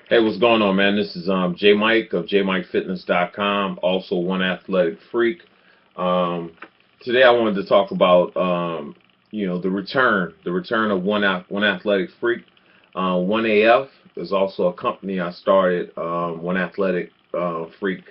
Hey, what's going on, man? This is J Mike of JMIKEFITNESS.com, also One Athletic Freak. Um, Today I wanted to talk about the return of One Athletic Freak. 1AF is also a company I started, One Athletic Freak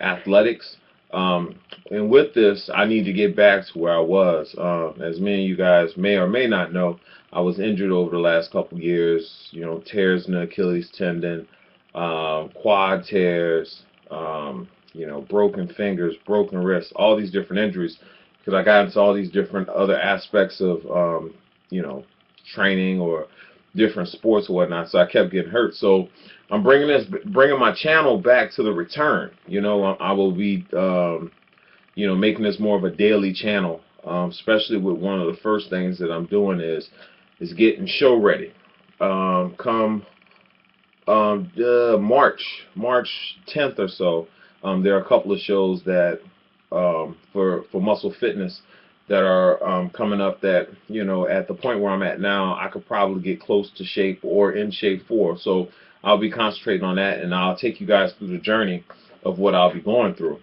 Athletics. Um, and with this, I need to get back to where I was. As many of you guys may or may not know, I was injured over the last couple years. Tears in the Achilles tendon, quad tears, broken fingers, broken wrists, all these different injuries. Because I got into all these different other aspects of, you know, training or different sports or whatnot. So I kept getting hurt. So I'm bringing my channel back to the return. I will be, making this more of a daily channel. Especially with one of the first things that I'm doing is getting show ready. Come March 10th or so, there are a couple of shows that for Muscle Fitness that are coming up that at the point where I'm at now I could probably get close to shape or in shape for. So I'll be concentrating on that, and I'll take you guys through the journey of what I'll be going through.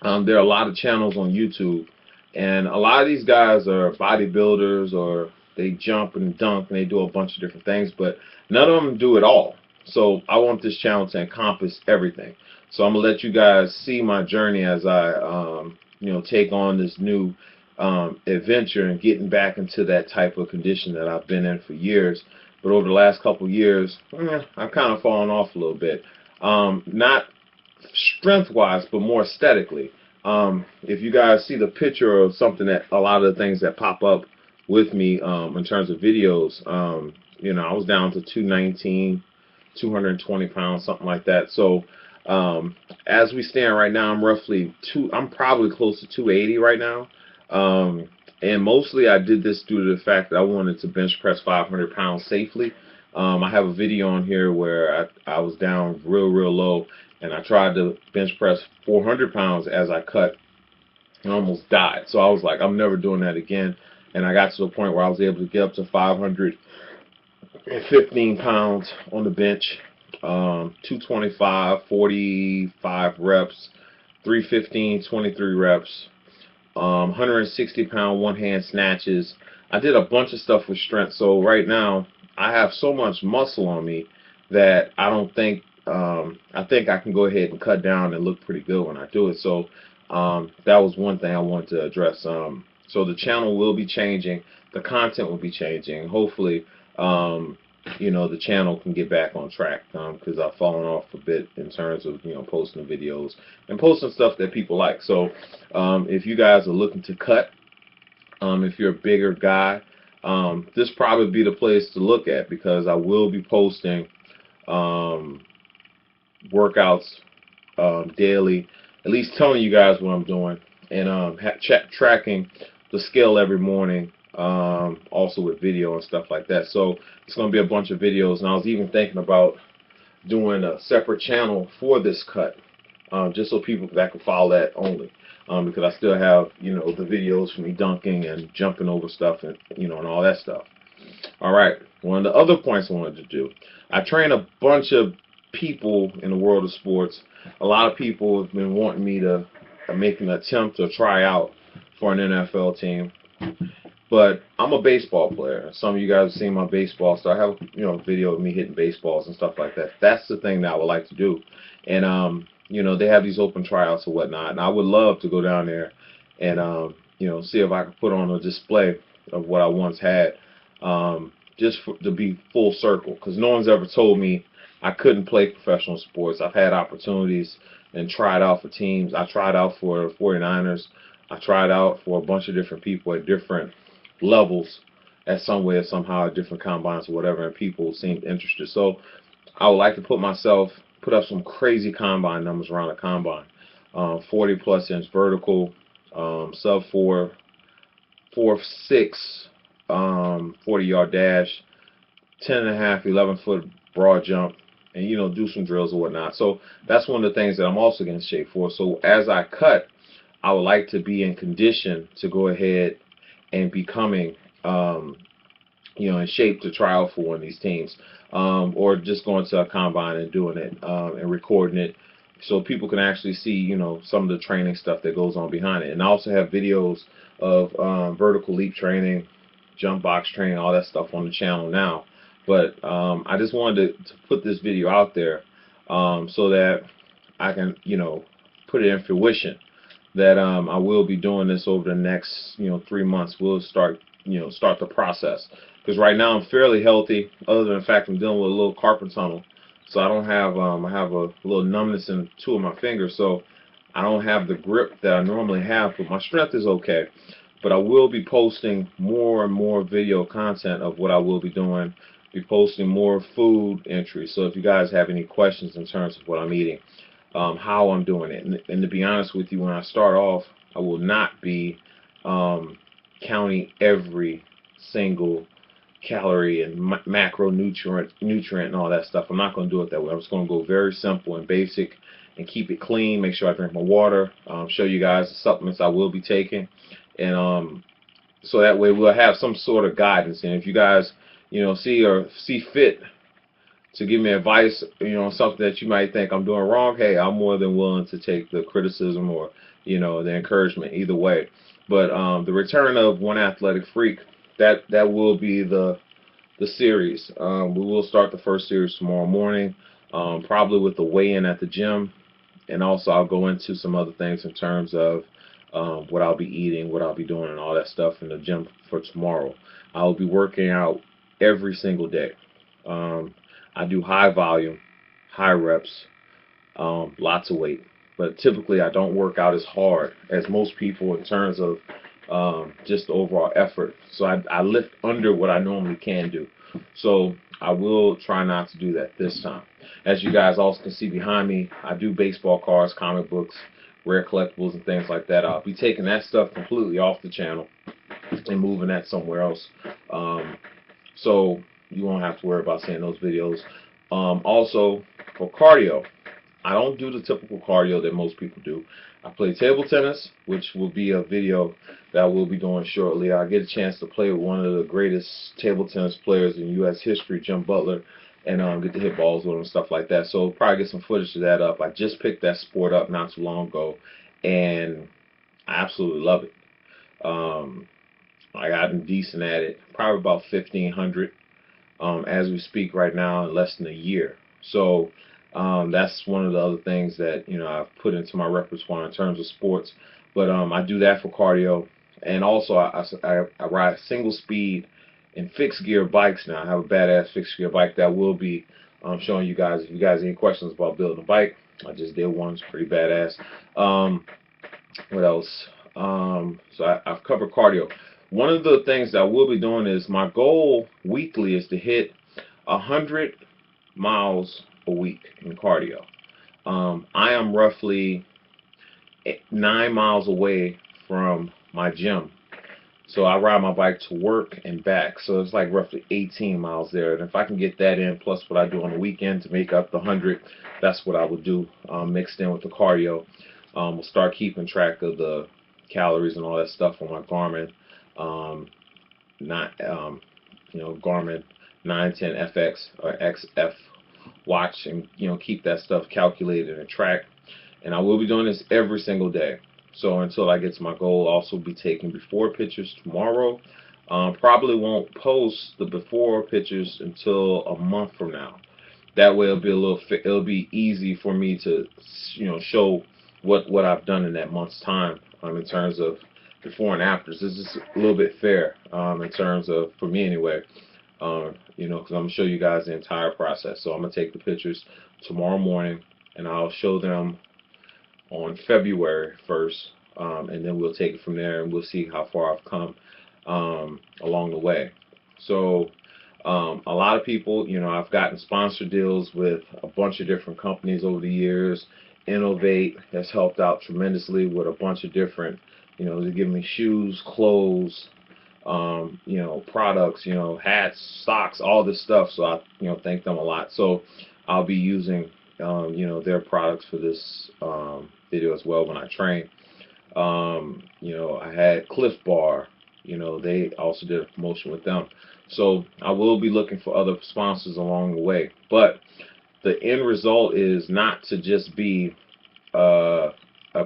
There are a lot of channels on YouTube, and a lot of these guys are bodybuilders, or they jump and dunk and they do a bunch of different things, but none of them do it all. So I want this channel to encompass everything. So I'm gonna let you guys see my journey as I, take on this new adventure and getting back into that type of condition that I've been in for years. But over the last couple of years, I've kind of fallen off a little bit. Not strength-wise, but more aesthetically. If you guys see the picture of something that a lot of the things that pop up with me in terms of videos, I was down to 219, 220 pounds, something like that. So as we stand right now, I'm probably close to 280 right now. And mostly I did this due to the fact that I wanted to bench press 500 pounds safely. I have a video on here where I was down real low, and I tried to bench press 400 pounds as I cut and almost died. So I was like, I'm never doing that again. And I got to the point where I was able to get up to 515 pounds on the bench, 225, 45 reps, 315, 23 reps, 160-pound one-hand snatches. I did a bunch of stuff with strength. So right now, I have so much muscle on me that I think I can go ahead and cut down and look pretty good when I do it. So that was one thing I wanted to address. So the channel will be changing, the content will be changing. Hopefully, the channel can get back on track, because I've fallen off a bit in terms of posting videos and posting stuff that people like. So if you guys are looking to cut, if you're a bigger guy, this probably be the place to look at, because I will be posting workouts daily, at least telling you guys what I'm doing, and tracking the scale every morning, also with video and stuff like that. So it's going to be a bunch of videos, and I was even thinking about doing a separate channel for this cut, just so people that can follow that only, because I still have the videos for me dunking and jumping over stuff, and all that stuff. All right, one of the other points I wanted to do, I train a bunch of people in the world of sports. A lot of people have been wanting me to make an attempt to try out for an NFL team, but I'm a baseball player. Some of you guys have seen my baseball, so I have a video of me hitting baseballs and stuff like that. That's the thing that I would like to do, and they have these open tryouts or whatnot, and I would love to go down there and see if I could put on a display of what I once had, to be full circle, because no one's ever told me I couldn't play professional sports. I've had opportunities and tried out for teams. I tried out for the 49ers. I tried out for a bunch of different people at different levels, at some way or somehow, at different combines or whatever, and people seemed interested. So I would like to put up some crazy combine numbers around the combine. 40 plus inch vertical, sub 6, 40-yard dash, 10 and a half, 11-foot broad jump, and do some drills or whatnot. So that's one of the things that I'm also getting in shape for. So as I cut, I would like to be in condition to go ahead and becoming in shape to try out for one of these teams, or just going to a combine and doing it and recording it, so people can actually see, some of the training stuff that goes on behind it. And I also have videos of vertical leap training, jump box training, all that stuff on the channel now. But I just wanted to put this video out there so that I can, put it in fruition that I will be doing this over the next 3 months. We'll start the process, because right now I'm fairly healthy, other than the fact I'm dealing with a little carpal tunnel, so I don't have I have a little numbness in two of my fingers, so I don't have the grip that I normally have, but my strength is okay. But I will be posting more and more video content of what I will be doing, be posting more food entries. So if you guys have any questions in terms of what I'm eating, how I'm doing it, and to be honest with you, when I start off, I will not be counting every single calorie and macronutrient and all that stuff. I'm not going to do it that way. I'm just going to go very simple and basic and keep it clean. Make sure I drink my water. Show you guys the supplements I will be taking, and so that way we'll have some sort of guidance. And if you guys, see fit to give me advice, something that you might think I'm doing wrong, hey, I'm more than willing to take the criticism or, the encouragement, either way. But the return of One Athletic Freak, that will be the series. We will start the first series tomorrow morning, probably with the weigh-in at the gym, and also I'll go into some other things in terms of what I'll be eating, what I'll be doing, and all that stuff in the gym for tomorrow. I'll be working out every single day. I do high volume, high reps, lots of weight, but typically I don't work out as hard as most people in terms of just the overall effort. So I lift under what I normally can do. So I will try not to do that this time. As you guys also can see behind me, I do baseball cards, comic books, rare collectibles, and things like that. I'll be taking that stuff completely off the channel and moving that somewhere else. So you won't have to worry about seeing those videos. Also, for cardio, I don't do the typical cardio that most people do. I play table tennis, which will be a video that I will be doing shortly. I get a chance to play with one of the greatest table tennis players in U.S. history, Jim Butler, and get to hit balls with him and stuff like that. So probably get some footage of that up. I just picked that sport up not too long ago, and I absolutely love it. I gotten decent at it, probably about 1,500 as we speak right now in less than a year. So that's one of the other things that I've put into my repertoire in terms of sports. But I do that for cardio, and also I ride single speed and fixed gear bikes now. I have a badass fixed gear bike that will be showing you guys. If you guys have any questions about building a bike, I just did one. It's pretty badass. What else? So I've covered cardio. One of the things that I will be doing is my goal weekly is to hit 100 miles a week in cardio. I am roughly 9 miles away from my gym. So I ride my bike to work and back. So it's like roughly 18 miles there. And if I can get that in, plus what I do on the weekend to make up the 100, that's what I would do mixed in with the cardio. We'll start keeping track of the calories and all that stuff on my Garmin. Garmin 910FX or XF watch, and keep that stuff calculated and tracked. And I will be doing this every single day. So until I get to my goal, I'll also be taking before pictures tomorrow. Probably won't post the before pictures until a month from now. That way it'll be easy for me to show what I've done in that month's time in terms of before and afters. This is a little bit fair in terms of, for me anyway, because I'm going to show you guys the entire process. So I'm going to take the pictures tomorrow morning, and I'll show them on February 1st, and then we'll take it from there, and we'll see how far I've come along the way. So a lot of people, I've gotten sponsor deals with a bunch of different companies over the years. Innovate has helped out tremendously with a bunch of different, they give me shoes, clothes, products, hats, socks, all this stuff. So I, thank them a lot. So I'll be using, their products for this video as well when I train. I had Cliff Bar, they also did a promotion with them. So I will be looking for other sponsors along the way. But the end result is not to just be a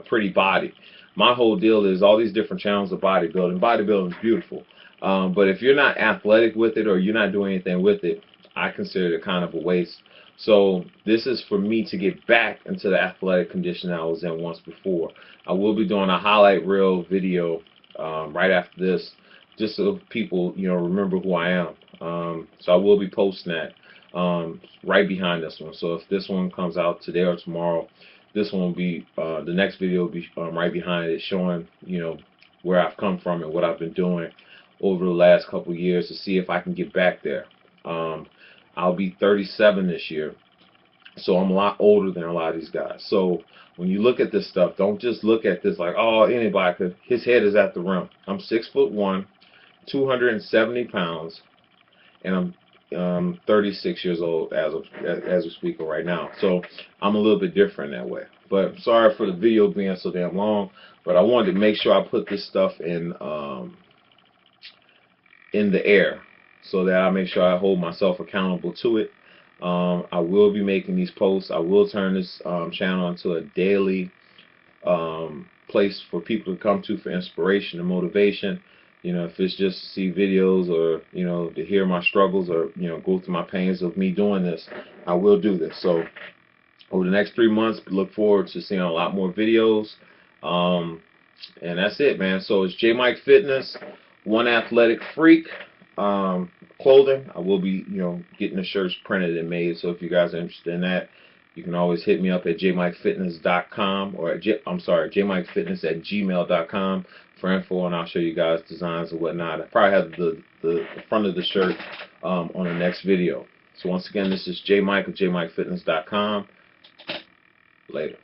pretty body. My whole deal is all these different channels of bodybuilding. Bodybuilding is beautiful. But if you're not athletic with it or you're not doing anything with it, I consider it kind of a waste. So this is for me to get back into the athletic condition I was in once before. I will be doing a highlight reel video right after this, just so people remember who I am. So I will be posting that right behind this one. So if this one comes out today or tomorrow, this one will be the next video will be right behind it, showing where I've come from and what I've been doing over the last couple years to see if I can get back there. I'll be 37 this year, so I'm a lot older than a lot of these guys. So when you look at this stuff, don't just look at this like, oh, anybody could. His head is at the rim. I'm 6'1", 270 pounds, and I'm 36 years old as we're speaking right now. So I'm a little bit different that way. But sorry for the video being so damn long, but I wanted to make sure I put this stuff in the air, so that I make sure I hold myself accountable to it. I will be making these posts. I will turn this channel into a daily place for people to come to for inspiration and motivation. If it's just to see videos or to hear my struggles or go through my pains of me doing this, I will do this. So over the next 3 months, look forward to seeing a lot more videos. And that's it, man. So it's JMIKE Fitness, One Athletic Freak clothing. I will be getting the shirts printed and made. So if you guys are interested in that, you can always hit me up at jmikefitness.com or jmikefitness@gmail.com for info, and I'll show you guys designs and whatnot. I probably have the front of the shirt on the next video. So once again, this is JMike of jmikefitness.com. Later.